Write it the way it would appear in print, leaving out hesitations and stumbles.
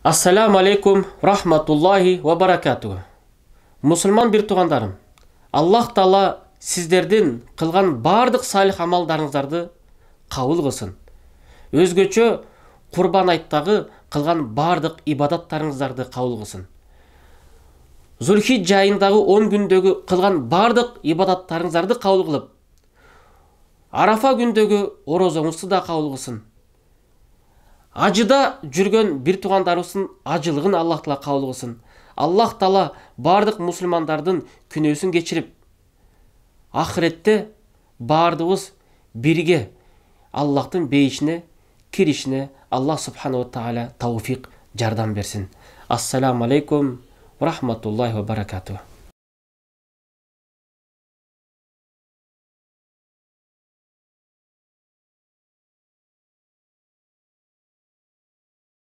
Ассаламу алейкум рахматуллахи ва баракатух. Мусульман бир тугандарым, Аллах Таала сиздердин кылган бардык салих амалдарыңыздарды кабыл кылсын. Өзгөчө Курбан айттагы кылган бардык ибадаттарыңыздарды кабыл кылсын. Зулхиджа айындагы 10 күндөгү кылган бардык ибадаттарыңыздарды кабыл кылып, Арафа күндөгү орозоңузду да кабыл кылсын. Ажыда жүргөн бир тугандарыбыздын ажылыгын Аллах Таала кабыл кылсын. Аллах Таала бардык мусулмандардын күнөөсүн кечирип, ахиретте бардыгыбыз бирге Аллахтын бейишине киришине Аллах Субхану ва Тааля тауфик жардам берсин. Ассаламу алейкум ва рахматуллахи ва баракатух.